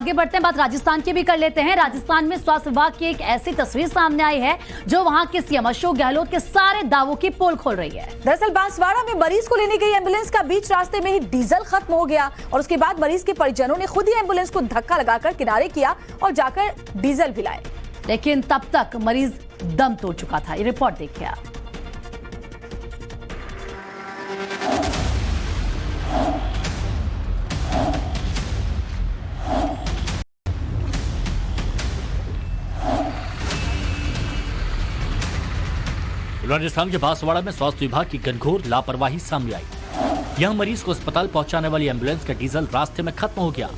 आगे बढ़ते हैं, बात राजस्थान की भी कर लेते हैं। राजस्थान में स्वास्थ्य विभाग की एक ऐसी तस्वीर सामने आई है जो वहां के सीएम अशोक गहलोत के सारे दावों की पोल खोल रही है। दरअसल बांसवाड़ा में मरीज को लेने गई एम्बुलेंस का बीच रास्ते में ही डीजल खत्म हो गया और उसके बाद मरीज के परिजनों ने खुद ही एम्बुलेंस को धक्का लगाकर किनारे किया और जाकर डीजल भी लाए, लेकिन तब तक मरीज दम तोड़ चुका था। ये रिपोर्ट देखिए आप। राजस्थान के बांसवाड़ा में स्वास्थ्य विभाग की घनघोर लापरवाही सामने आई। यहां मरीज को अस्पताल पहुंचाने वाली एम्बुलेंस का डीजल रास्ते में खत्म हो गया।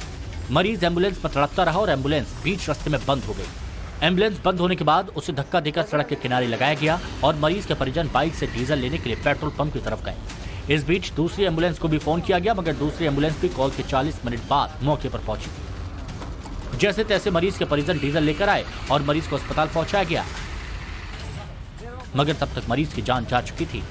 मरीज एम्बुलेंस पर तड़पता रहा और एम्बुलेंस बीच रास्ते में बंद हो गई। एम्बुलेंस बंद होने के बाद उसे धक्का देकर सड़क के किनारे लगाया गया और मरीज के परिजन बाइक से डीजल लेने के लिए पेट्रोल पंप की तरफ गए। इस बीच दूसरी एम्बुलेंस को भी फोन किया गया, मगर दूसरी एम्बुलेंस भी कॉल के 40 मिनट बाद मौके पर पहुंची। जैसे तैसे मरीज के परिजन डीजल लेकर आए और मरीज को अस्पताल पहुंचाया गया, मगर तब तक मरीज की जान जा चुकी थी।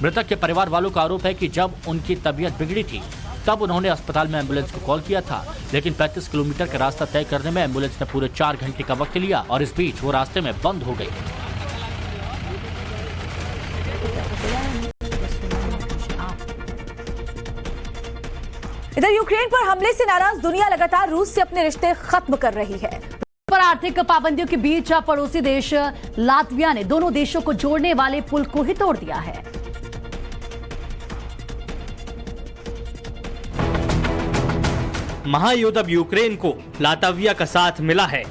मृतक के परिवार वालों का आरोप है कि जब उनकी तबीयत बिगड़ी थी तब उन्होंने अस्पताल में एम्बुलेंस को कॉल किया था, लेकिन 35 किलोमीटर का रास्ता तय करने में एम्बुलेंस ने पूरे 4 घंटे का वक्त लिया और इस बीच वो रास्ते में बंद हो गई। इधर यूक्रेन पर हमले से नाराज दुनिया लगातार रूस से अपने रिश्ते खत्म कर रही है। पर आर्थिक पाबंदियों के बीच पड़ोसी देश लातविया ने दोनों देशों को जोड़ने वाले पुल को ही तोड़ दिया है। महायुद्ध अब यूक्रेन को लातविया का साथ मिला है।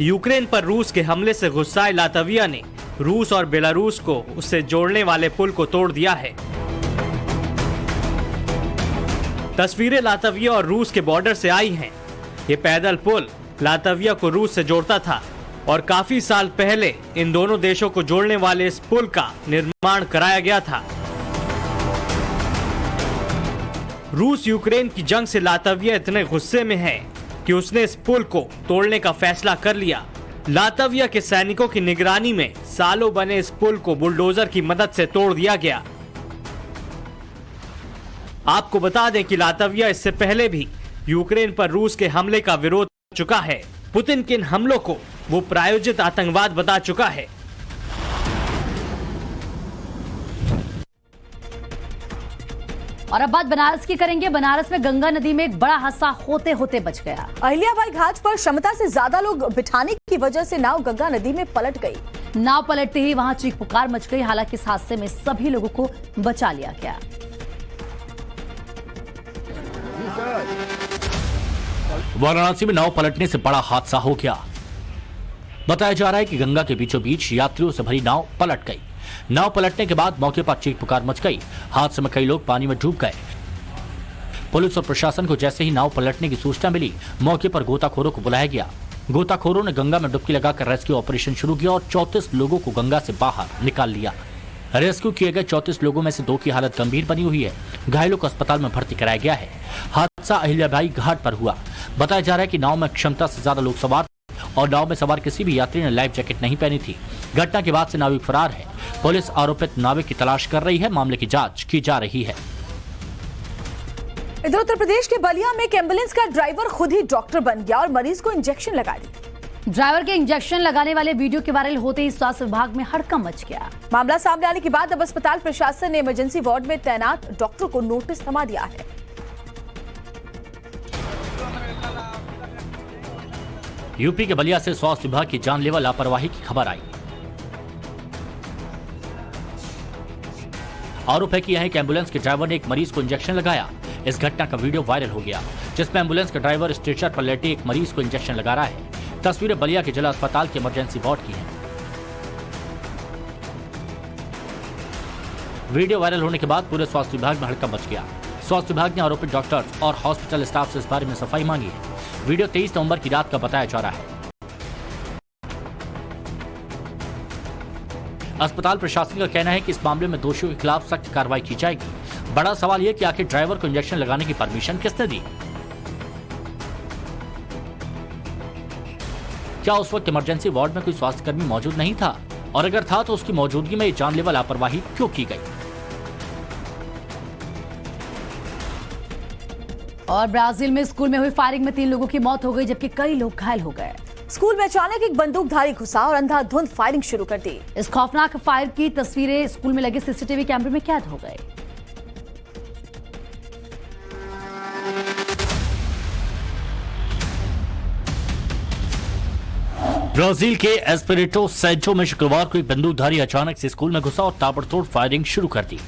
यूक्रेन पर रूस के हमले से गुस्साए लातविया ने रूस और बेलारूस को उससे जोड़ने वाले पुल को तोड़ दिया है। तस्वीरें लातविया और रूस के बॉर्डर से आई हैं। ये पैदल पुल लातविया को रूस से जोड़ता था और काफी साल पहले इन दोनों देशों को जोड़ने वाले इस पुल का निर्माण कराया गया था। रूस यूक्रेन की जंग से लातविया इतने गुस्से में है कि उसने इस पुल को तोड़ने का फैसला कर लिया। लातविया के सैनिकों की निगरानी में सालों बने इस पुल को बुलडोजर की मदद से तोड़ दिया गया। आपको बता दें कि लातविया इससे पहले भी यूक्रेन पर रूस के हमले का विरोध कर चुका है। पुतिन के इन हमलों को वो प्रायोजित आतंकवाद बता चुका है। और अब बात बनारस की करेंगे। बनारस में गंगा नदी में एक बड़ा हादसा होते होते बच गया। अहिल्याबाई घाट पर क्षमता से ज्यादा लोग बिठाने की वजह से नाव गंगा नदी में पलट गई। नाव पलटते ही वहां चीख पुकार मच गई। हालांकि इस हादसे में सभी लोगों को बचा लिया गया। वाराणसी में नाव पलटने से बड़ा हादसा हो गया। बताया जा रहा है कि गंगा के बीचों बीच यात्रियों से भरी नाव पलट गई। नाव पलटने के बाद मौके पर चीख पुकार मच गई। हादसे में कई लोग पानी में डूब गए। पुलिस और प्रशासन को जैसे ही नाव पलटने की सूचना मिली, मौके पर गोताखोरों को बुलाया गया। गोताखोरों ने गंगा में डुबकी लगाकर रेस्क्यू ऑपरेशन शुरू किया और 34 लोगों को गंगा से बाहर निकाल लिया। रेस्क्यू किए गए 34 लोगों में से 2 की हालत गंभीर बनी हुई है। घायलों को अस्पताल में भर्ती कराया गया है। हादसा अहिल्याबाई घाट पर हुआ। बताया जा रहा है कि नाव में क्षमता से ज्यादा लोग सवार और नाव में सवार किसी भी यात्री ने लाइफ जैकेट नहीं पहनी थी। घटना के बाद से नाविक फरार है। पुलिस आरोपित नाविक की तलाश कर रही है। मामले की जांच की जा रही है। इधर उत्तर प्रदेश के बलिया में एक एम्बुलेंस का ड्राइवर खुद ही डॉक्टर बन गया और मरीज को इंजेक्शन लगा दी। ड्राइवर के इंजेक्शन लगाने वाले वीडियो के वायरल होते ही स्वास्थ्य विभाग में हड़कंप मच गया। मामला सामने आने के बाद अब अस्पताल प्रशासन ने इमरजेंसी वार्ड में तैनात डॉक्टर को नोटिस थमा दिया है। यूपी के बलिया से स्वास्थ्य विभाग की जानलेवा लापरवाही की खबर आई। आरोप है कि यह एक एम्बुलेंस के ड्राइवर ने एक मरीज को इंजेक्शन लगाया। इस घटना का वीडियो वायरल हो गया, जिसमें एम्बुलेंस का ड्राइवर स्ट्रेचर पर लेटे एक मरीज को इंजेक्शन लगा रहा है। तस्वीरें बलिया के जिला अस्पताल के इमरजेंसी वार्ड की हैं। वीडियो वायरल होने के बाद पूरे स्वास्थ्य विभाग में हड़कंप मच गया। स्वास्थ्य विभाग ने आरोपित डॉक्टर्स और हॉस्पिटल स्टाफ से इस बारे में सफाई मांगी है। वीडियो 23 नवंबर की रात का बताया जा रहा है। अस्पताल प्रशासन का कहना है कि इस मामले में दोषियों के खिलाफ सख्त कार्रवाई की जाएगी। बड़ा सवाल यह कि आखिर ड्राइवर को इंजेक्शन लगाने की परमिशन किसने दी? क्या उस वक्त इमरजेंसी वार्ड में कोई स्वास्थ्यकर्मी मौजूद नहीं था? और अगर था तो उसकी मौजूदगी में ये जानलेवा लापरवाही क्यों की गई? और ब्राजील में स्कूल में हुई फायरिंग में 3 लोगों की मौत हो गई जबकि कई लोग घायल हो गए। स्कूल में अचानक एक बंदूकधारी घुसा और अंधाधुंध फायरिंग शुरू कर दी। इस खौफनाक फायर की तस्वीरें स्कूल में लगे सीसीटीवी कैमरे में कैद हो गई। ब्राजील के एस्पिरिटो सेंटो में शुक्रवार को एक बंदूकधारी अचानक से स्कूल में घुसा और ताबड़तोड़ फायरिंग शुरू कर दी।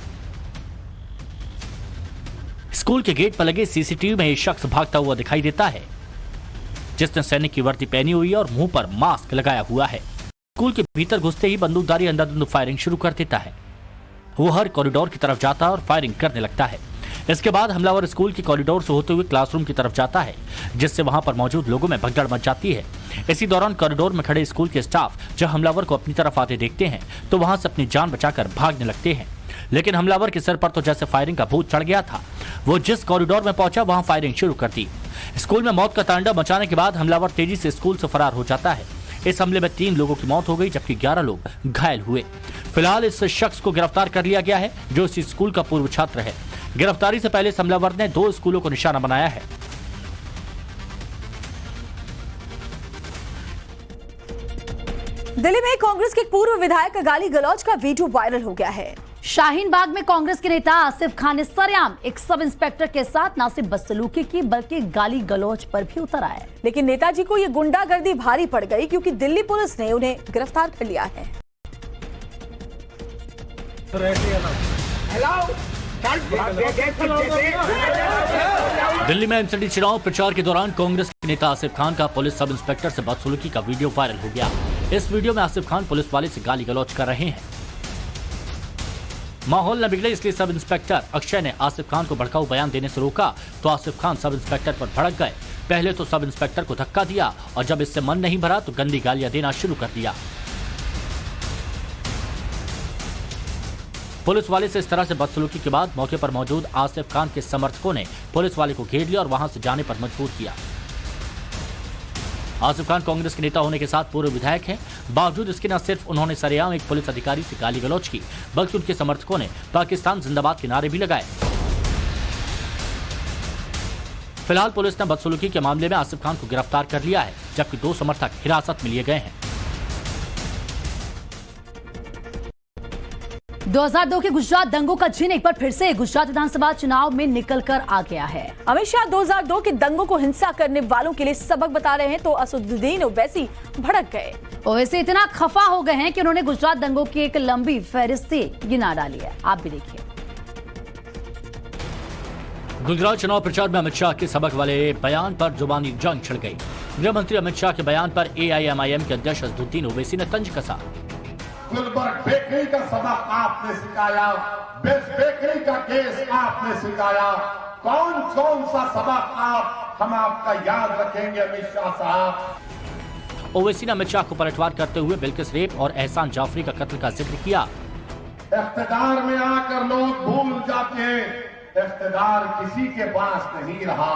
स्कूल के गेट पर लगे सीसीटीवी में एक शख्स भागता हुआ दिखाई देता है जिसने सैनिक की वर्दी पहनी हुई है और मुंह पर मास्क लगाया हुआ है। स्कूल के भीतर घुसते ही बंदूकधारी अंधाधुंध फायरिंग शुरू कर देता है। वो हर कॉरिडोर की तरफ जाता है और फायरिंग करने लगता है। इसके बाद हमलावर स्कूल के कॉरिडोर से होते हुए क्लासरूम की तरफ जाता है जिससे वहां पर मौजूद लोगों में भगदड़ मच जाती है। इसी दौरान कॉरिडोर में खड़े स्कूल के स्टाफ जब हमलावर को अपनी तरफ आते देखते हैं तो वहां से अपनी जान बचाकर भागने लगते हैं, लेकिन हमलावर के सिर पर तो जैसे फायरिंग का भूत चढ़ गया था। वो जिस कॉरिडोर में पहुंचा वहां फायरिंग शुरू कर दी। स्कूल में मौत का तांडव मचाने के बाद हमलावर तेजी से स्कूल से फरार हो जाता है। इस हमले में 3 लोगों की मौत हो गई जबकि 11 लोग घायल हुए। फिलहाल इस शख्स को गिरफ्तार कर लिया गया है जो इस स्कूल का पूर्व छात्र है। गिरफ्तारी से पहले हमलावर ने 2 स्कूलों को निशाना बनाया है। दिल्ली में कांग्रेस के पूर्व विधायक का गाली गलौज का वीडियो वायरल हो गया है। शाहीन बाग में कांग्रेस के नेता आसिफ खान ने सरेआम एक सब इंस्पेक्टर के साथ न सिर्फ बदसलूकी की बल्कि गाली गलौज पर भी उतर आए। लेकिन नेताजी को ये गुंडागर्दी भारी पड़ गई क्योंकि दिल्ली पुलिस ने उन्हें गिरफ्तार कर लिया है। दिल्ली में एमसीडी चुनाव प्रचार के दौरान कांग्रेस के नेता आसिफ खान का पुलिस सब इंस्पेक्टर से बदसलूकी का वीडियो वायरल हो गया। इस वीडियो में आसिफ खान पुलिस वाले से गाली गलौज कर रहे हैं। माहौल न बिगड़े इसलिए सब इंस्पेक्टर अक्षय ने आसिफ खान को भड़काऊ बयान देने से रोका तो आसिफ खान सब इंस्पेक्टर पर भड़क गए। पहले तो सब इंस्पेक्टर को धक्का दिया और जब इससे मन नहीं भरा तो गंदी गालियां देना शुरू कर दिया। पुलिस वाले से इस तरह से बदसलूकी के बाद मौके पर मौजूद आसिफ खान के समर्थकों ने पुलिस वाले को घेर लिया और वहां से जाने पर मजबूर किया। आसिफ खान कांग्रेस के नेता होने के साथ पूर्व विधायक हैं। बावजूद इसके न सिर्फ उन्होंने सरेआम एक पुलिस अधिकारी से गाली गलौज की बल्कि उनके समर्थकों ने पाकिस्तान जिंदाबाद के नारे भी लगाए। फिलहाल पुलिस ने बदसलूकी के मामले में आसिफ खान को गिरफ्तार कर लिया है जबकि 2 समर्थक हिरासत में लिए गए हैं। 2002 के गुजरात दंगों का जिन एक बार फिर से गुजरात विधानसभा चुनाव में निकल कर आ गया है। अमित शाह 2002 के दंगों को हिंसा करने वालों के लिए सबक बता रहे हैं तो असदुद्दीन ओवैसी भड़क गए। ओवैसी इतना खफा हो गए हैं कि उन्होंने गुजरात दंगों की एक लंबी फहरिस्ती गिना डाली है। आप भी देखिए। गुजरात चुनाव प्रचार में अमित शाह के सबक वाले बयान पर जुबानी जंग छिड़ गई। गृह मंत्री अमित शाह के बयान पर AIMIM के अध्यक्ष असदुद्दीन ओवैसी ने तंज कसा। गुलबर्ग बेकरी का सबक आपने सिखाया, बेस्ट बेकरी का केस आपने सिखाया, कौन कौन सा सबक हम आपका याद रखेंगे अमित शाह साहब। ओवैसी ने अमित शाह को पलटवार करते हुए बिल्किस रेप और एहसान जाफरी का कत्ल का जिक्र किया। इख्तिदार में आकर लोग भूल जाते हैं, इख्तिदार किसी के पास नहीं रहा,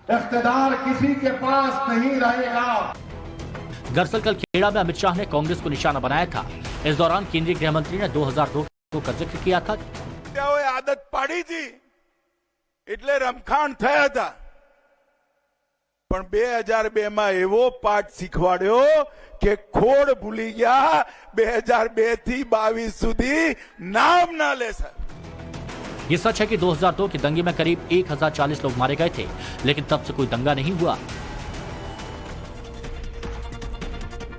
इख्तिदार किसी के पास नहीं रहेगा। दरअसल कल खेड़ा में अमित शाह ने कांग्रेस को निशाना बनाया था। इस दौरान केंद्रीय गृह मंत्री ने 2002 का जिक्र किया था। आदत पाड़ी थी એટલે રમખાણ થયા હતા પણ 2002 માં એવો પાઠ શીખવાડ્યો કે ખોડ ભૂલી ગયા 2002 થી 22 સુધી નામ ના લે સર। ये सच है कि 2002 के दंगे में करीब 1040 लोग मारे गए थे लेकिन तब से कोई दंगा नहीं हुआ।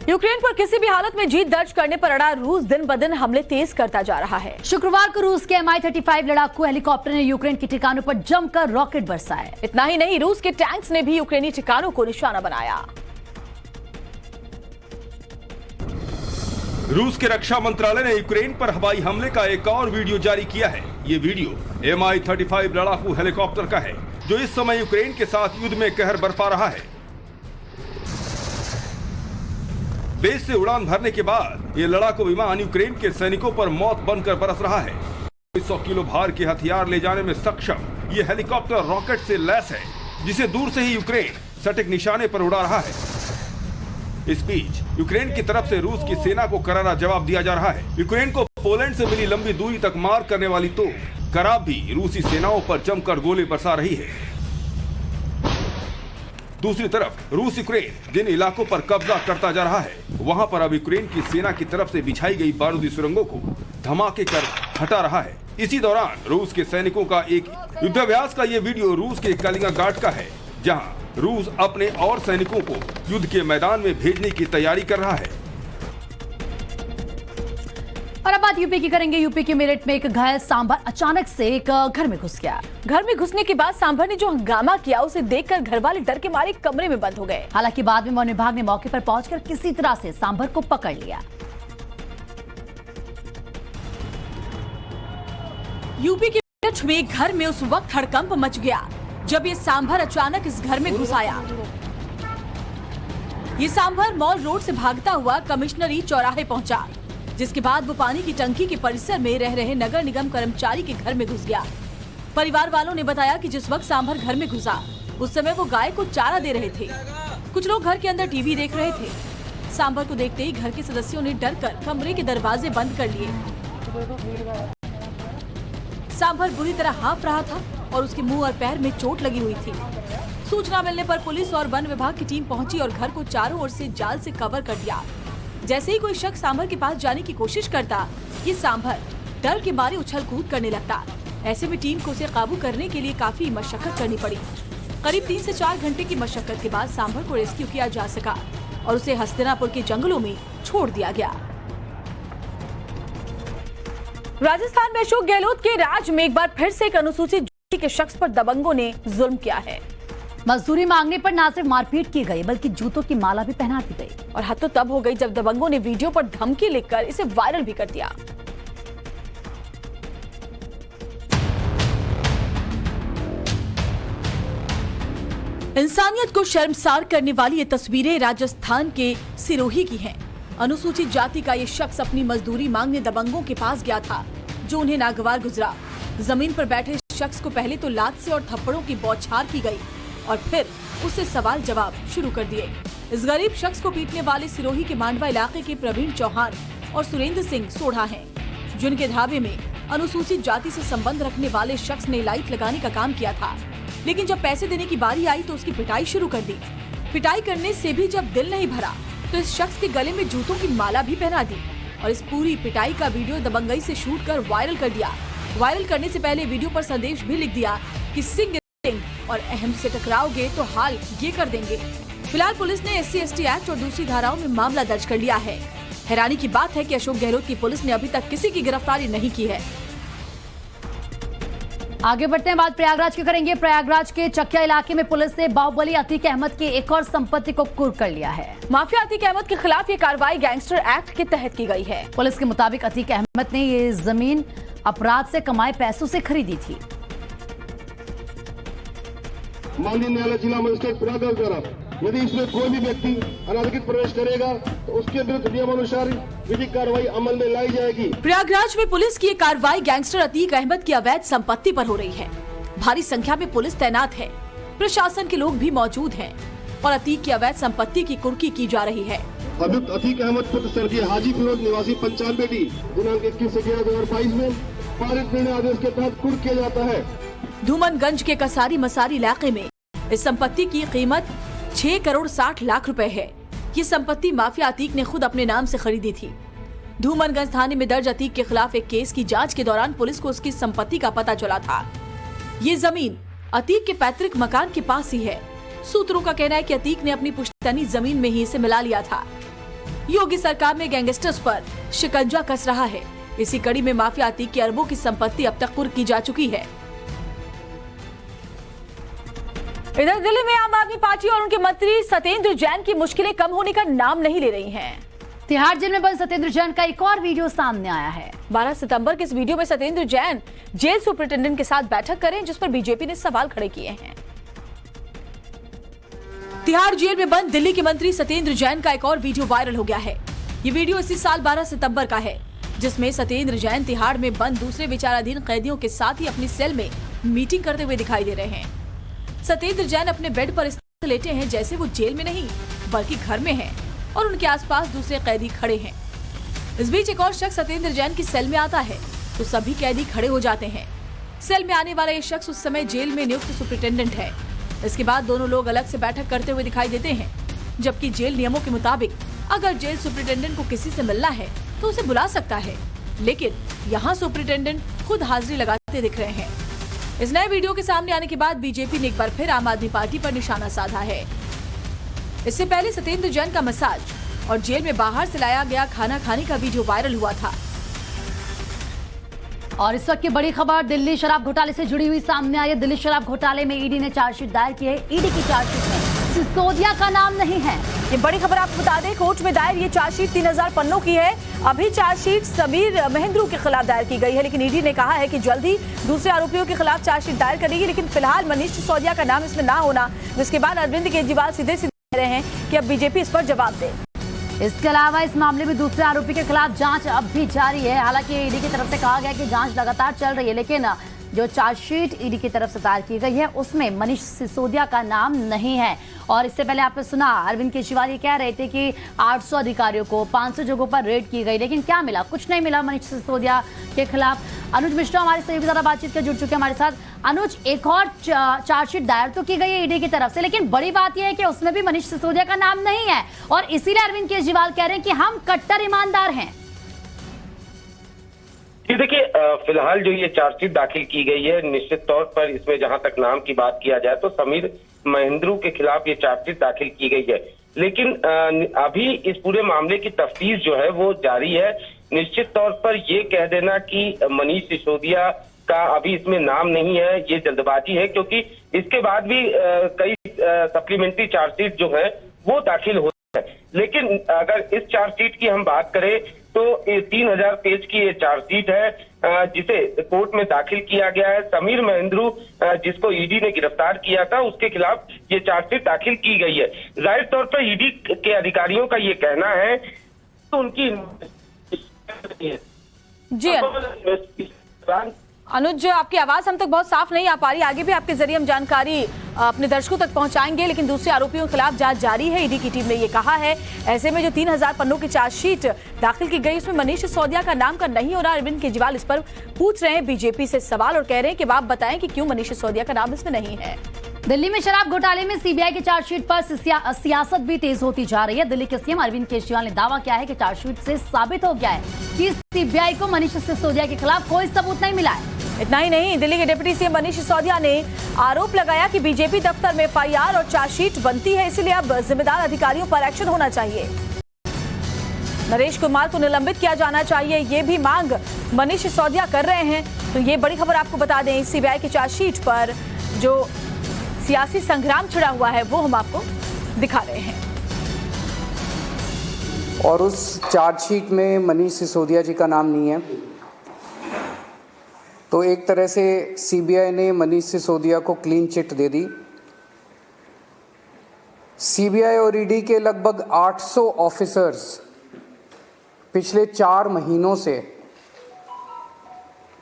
यूक्रेन पर किसी भी हालत में जीत दर्ज करने पर अड़ा रूस दिन ब दिन हमले तेज करता जा रहा है। शुक्रवार को रूस के Mi-35 लड़ाकू हेलीकॉप्टर ने यूक्रेन के ठिकानों पर जमकर रॉकेट बरसाए। इतना ही नहीं, रूस के टैंक्स ने भी यूक्रेनी ठिकानों को निशाना बनाया। रूस के रक्षा मंत्रालय ने यूक्रेन पर हवाई हमले का एक और वीडियो जारी किया है। ये वीडियो Mi-35 लड़ाकू हेलीकॉप्टर का है जो इस समय यूक्रेन के साथ युद्ध में कहर बरपा रहा है। बेस से उड़ान भरने के बाद ये लड़ाकू विमान यूक्रेन के सैनिकों पर मौत बनकर बरस रहा है। 100 किलो भार के हथियार ले जाने में सक्षम ये हेलीकॉप्टर रॉकेट से लैस है जिसे दूर से ही यूक्रेन सटीक निशाने पर उड़ा रहा है। इस बीच यूक्रेन की तरफ से रूस की सेना को करारा जवाब दिया जा रहा है। यूक्रेन को पोलैंड से मिली लंबी दूरी तक मार करने वाली तोप कराब भी रूसी सेनाओं पर जमकर गोली बरसा रही है। दूसरी तरफ रूस यूक्रेन जिन इलाकों पर कब्जा करता जा रहा है, वहां पर अब यूक्रेन की सेना की तरफ से बिछाई गई बारूदी सुरंगों को धमाके कर हटा रहा है। इसी दौरान रूस के सैनिकों का एक युद्धाभ्यास का ये वीडियो रूस के कलिंगाग्राड का है, जहां रूस अपने और सैनिकों को युद्ध के मैदान में भेजने की तैयारी कर रहा है। और अब बात यूपी की करेंगे। यूपी के मेरठ में एक घायल सांभर अचानक से एक घर में घुस गया। घर में घुसने के बाद सांभर ने जो हंगामा किया उसे देखकर घर वाले डर के मारे कमरे में बंद हो गए। हालांकि बाद में वन विभाग ने मौके पर पहुंचकर किसी तरह से सांभर को पकड़ लिया। यूपी के मेरठ में घर में उस वक्त हड़कंप मच गया जब ये सांभर अचानक इस घर में घुस आया। ये सांभर मॉल रोड से भागता हुआ कमिश्नरी चौराहे पहुंचा, जिसके बाद वो पानी की टंकी के परिसर में रह रहे नगर निगम कर्मचारी के घर में घुस गया। परिवार वालों ने बताया कि जिस वक्त सांभर घर में घुसा उस समय वो गाय को चारा दे रहे थे। कुछ लोग घर के अंदर टीवी देख रहे थे। सांभर को देखते ही घर के सदस्यों ने डरकर कमरे के दरवाजे बंद कर लिए। सांभर बुरी तरह हाँफ रहा था और उसके मुंह और पैर में चोट लगी हुई थी। सूचना मिलने पर पुलिस और वन विभाग की टीम पहुंची और घर को चारों ओर से जाल से कवर कर दिया। जैसे ही कोई शख्स सांभर के पास जाने की कोशिश करता, ये सांभर डर के मारे उछल कूद करने लगता। ऐसे में टीम को उसे काबू करने के लिए काफी मशक्कत करनी पड़ी। करीब 3 से 4 घंटे की मशक्कत के बाद सांभर को रेस्क्यू किया जा सका और उसे हस्तिनापुर के जंगलों में छोड़ दिया गया। राजस्थान में अशोक गहलोत के राज में एक बार फिर से एक अनुसूचित जाति के शख्स पर दबंगों ने जुल्म किया है। मजदूरी मांगने पर न सिर्फ मारपीट की गई बल्कि जूतों की माला भी पहना दी गई। और हद तो तब हो गई जब दबंगों ने वीडियो पर धमकी लिखकर इसे वायरल भी कर दिया। इंसानियत को शर्मसार करने वाली ये तस्वीरें राजस्थान के सिरोही की हैं। अनुसूचित जाति का ये शख्स अपनी मजदूरी मांगने दबंगों के पास गया था, जो उन्हें नागवार गुजरा। जमीन पर बैठे शख्स को पहले तो लात से और थप्पड़ों की बौछार की गई और फिर उससे सवाल जवाब शुरू कर दिए। इस गरीब शख्स को पीटने वाले सिरोही के मांडवा इलाके के प्रवीण चौहान और सुरेंद्र सिंह सोढ़ा हैं, जिनके ढाबे में अनुसूचित जाति से संबंध रखने वाले शख्स ने लाइट लगाने का काम किया था। लेकिन जब पैसे देने की बारी आई तो उसकी पिटाई शुरू कर दी। पिटाई करने से भी जब दिल नहीं भरा तो इस शख्स के गले में जूतों की माला भी पहना दी और इस पूरी पिटाई का वीडियो दबंगई से शूट कर वायरल कर दिया। वायरल करने से पहले वीडियो पर संदेश भी लिख दिया कि सिंह और अहम से टकराओगे तो हाल ये कर देंगे। फिलहाल पुलिस ने SC/ST एक्ट और दूसरी धाराओं में मामला दर्ज कर लिया है। हैरानी की बात है कि अशोक गहलोत की पुलिस ने अभी तक किसी की गिरफ्तारी नहीं की है। आगे बढ़ते हैं, बात प्रयागराज की करेंगे। प्रयागराज के चकिया इलाके में पुलिस ने बाहुबली अतीक अहमद की एक और संपत्ति को कुर्क कर लिया है। माफिया अतीक अहमद के खिलाफ ये कार्रवाई गैंगस्टर एक्ट के तहत की गई है। पुलिस के मुताबिक अतीक अहमद ने ये जमीन अपराध से कमाए पैसों से खरीदी थी। माननीय न्यायालय जिला मजिस्ट्रेट प्रयागराज द्वारा यदि इसमें कोई भी व्यक्ति अनाधिकृत प्रवेश करेगा तो उसके विरुद्ध नियमानुसार विधिक कार्रवाई अमल में लाई जाएगी। प्रयागराज में पुलिस की ये कार्रवाई गैंगस्टर अतीक अहमद की अवैध संपत्ति पर हो रही है। भारी संख्या में पुलिस तैनात है, प्रशासन के लोग भी मौजूद हैं और अतीक की अवैध संपत्ति की कुर्की की जा रही है। अभियुक्त अतीक अहमद पुत्र स्वर्गीय हाजी फिरोज निवासी 95D दिनांक 21/11/2022 में पारित निर्णय आदेश के तहत कुर्क किया जाता है। धूमनगंज के कसारी मसारी इलाके में इस संपत्ति की कीमत 6 करोड़ 60 लाख रुपए है। ये संपत्ति माफिया अतीक ने खुद अपने नाम से खरीदी थी। धूमनगंज थाने में दर्ज अतीक के खिलाफ एक केस की जांच के दौरान पुलिस को उसकी संपत्ति का पता चला था। ये जमीन अतीक के पैतृक मकान के पास ही है। सूत्रों का कहना है कि अतीक ने अपनी पुश्तैनी जमीन में ही इसे मिला लिया था। योगी सरकार में गैंगस्टर्स पर शिकंजा कस रहा है। इसी कड़ी में माफिया अतीक की अरबों की संपत्ति अब तक कुर्क की जा चुकी है। इधर दिल्ली में आम आदमी पार्टी और उनके मंत्री सत्येंद्र जैन की मुश्किलें कम होने का नाम नहीं ले रही हैं। तिहाड़ जेल में बंद सत्येंद्र जैन का एक और वीडियो सामने आया है। 12 सितंबर के इस वीडियो में सत्येंद्र जैन जेल सुपरिटेंडेंट के साथ बैठक करें, जिस पर बीजेपी ने सवाल खड़े किए हैं। तिहाड़ जेल में बंद दिल्ली के मंत्री सत्येंद्र जैन का एक और वीडियो वायरल हो गया है। ये वीडियो इसी साल 12 सितंबर का है, जिसमें सत्येंद्र जैन तिहाड़ में बंद दूसरे विचाराधीन कैदियों के साथ ही अपनी सेल में मीटिंग करते हुए दिखाई दे रहे हैं। सत्येंद्र जैन अपने बेड पर इस तरह लेटे हैं जैसे वो जेल में नहीं बल्कि घर में हैं और उनके आसपास दूसरे कैदी खड़े हैं। इस बीच एक और शख्स सत्येंद्र जैन की सेल में आता है तो सभी कैदी खड़े हो जाते हैं। सेल में आने वाला ये शख्स उस समय जेल में नियुक्त सुपरिटेंडेंट है। इसके बाद दोनों लोग अलग से बैठक करते हुए दिखाई देते हैं, जबकि जेल नियमों के मुताबिक अगर जेल सुपरिटेंडेंट को किसी से मिलना है तो उसे बुला सकता है, लेकिन यहाँ सुपरिटेंडेंट खुद हाजिरी लगाते दिख रहे हैं। इस नए वीडियो के सामने आने के बाद बीजेपी ने एक बार फिर आम आदमी पार्टी पर निशाना साधा है। इससे पहले सत्येंद्र जैन का मसाज और जेल में बाहर से लाया गया खाना खाने का वीडियो वायरल हुआ था। और इस वक्त की बड़ी खबर दिल्ली शराब घोटाले से जुड़ी हुई सामने आई है। दिल्ली शराब घोटाले में ईडी ने चार्जशीट दायर की है। ईडी की चार्जशीट में सिसोदिया का नाम नहीं है। ये बड़ी खबर आपको बता दें, कोर्ट में दायर ये चार्जशीट 3000 पन्नों की है। अभी चार्जशीट समीर महेंद्रू के खिलाफ दायर की गई है, लेकिन ईडी ने कहा है कि जल्द ही दूसरे आरोपियों के खिलाफ चार्जशीट दायर करेगी। लेकिन फिलहाल मनीष सिसोदिया का नाम इसमें ना होना, जिसके बाद अरविंद केजरीवाल सीधे कह रहे हैं कि अब बीजेपी इस पर जवाब दे। इसके अलावा इस मामले में दूसरे आरोपी के खिलाफ जांच अब भी जारी है। हालांकि ईडी की तरफ से कहा गया कि जांच लगातार चल रही है, लेकिन जो चार्जशीट ईडी की तरफ से दायर की गई है उसमें मनीष सिसोदिया का नाम नहीं है। और इससे पहले आपने सुना अरविंद केजरीवाल ये कह रहे थे कि 800 अधिकारियों को 500 जगहों पर रेड की गई, लेकिन क्या मिला? कुछ नहीं मिला मनीष सिसोदिया के खिलाफ। अनुज मिश्रा हमारे सहयोगी द्वारा बातचीत कर जुड़ चुके हैं हमारे साथ। अनुज, एक और चार्जशीट दायर तो की गई है ईडी की तरफ से, लेकिन बड़ी बात यह है कि उसमें भी मनीष सिसोदिया का नाम नहीं है और इसीलिए अरविंद केजरीवाल कह रहे हैं कि हम कट्टर ईमानदार हैं। जी देखिए, फिलहाल जो ये चार्जशीट दाखिल की गई है, निश्चित तौर पर इसमें जहां तक नाम की बात किया जाए तो समीर महेंद्रू के खिलाफ ये चार्जशीट दाखिल की गई है, लेकिन अभी इस पूरे मामले की तफ्तीश जो है वो जारी है। निश्चित तौर पर ये कह देना कि मनीष सिसोदिया का अभी इसमें नाम नहीं है, ये जल्दबाजी है, क्योंकि इसके बाद भी कई सप्लीमेंट्री चार्जशीट जो है वो दाखिल होती है। लेकिन अगर इस चार्जशीट की हम बात करें तो 3000 पेज की ये चार्जशीट है, जिसे कोर्ट में दाखिल किया गया है। समीर महेंद्रू, जिसको ईडी ने गिरफ्तार किया था, उसके खिलाफ ये चार्जशीट दाखिल की गई है। जाहिर तौर पर ईडी के अधिकारियों का ये कहना है तो उनकी जी अनुज, आपकी आवाज हम तक बहुत साफ नहीं आ पा रही। आगे भी आपके जरिए हम जानकारी अपने दर्शकों तक पहुंचाएंगे, लेकिन दूसरे आरोपियों के खिलाफ जांच जारी है, ईडी की टीम ने ये कहा है। ऐसे में जो 3000 पन्नों की चार्जशीट दाखिल की गई उसमें मनीष सिसोदिया का नाम का नहीं हो रहा। अरविंद केजरीवाल इस पर पूछ रहे हैं बीजेपी से सवाल और कह रहे हैं कि आप बताएं कि क्यों मनीष सिसोदिया का नाम इसमें नहीं है। दिल्ली में शराब घोटाले में सीबीआई की चार्जशीट पर सियासत भी तेज होती जा रही है। दिल्ली के सीएम अरविंद केजरीवाल ने दावा किया है कि चार्जशीट से साबित हो गया है कि सीबीआई को मनीष सिसोदिया के खिलाफ कोई सबूत नहीं मिला है। इतना ही नहीं, दिल्ली के डिप्टी सीएम मनीष सिसोदिया ने आरोप लगाया कि बीजेपी दफ्तर में एफआईआर और चार्जशीट बनती है, इसलिए अब जिम्मेदार अधिकारियों पर एक्शन होना चाहिए। नरेश कुमार को निलंबित किया जाना चाहिए, ये भी मांग मनीष सिसोदिया कर रहे हैं। तो ये बड़ी खबर आपको बता दें, सीबीआई की चार्जशीट पर जो सियासी संग्राम छिड़ा हुआ है वो हम आपको दिखा रहे हैं। और उस चार्जशीट में मनीष सिसोदिया जी का नाम नहीं है, तो एक तरह से सीबीआई ने मनीष सिसोदिया को क्लीन चिट दे दी। सीबीआई और ईडी के लगभग 800 ऑफिसर्स पिछले 4 महीनों से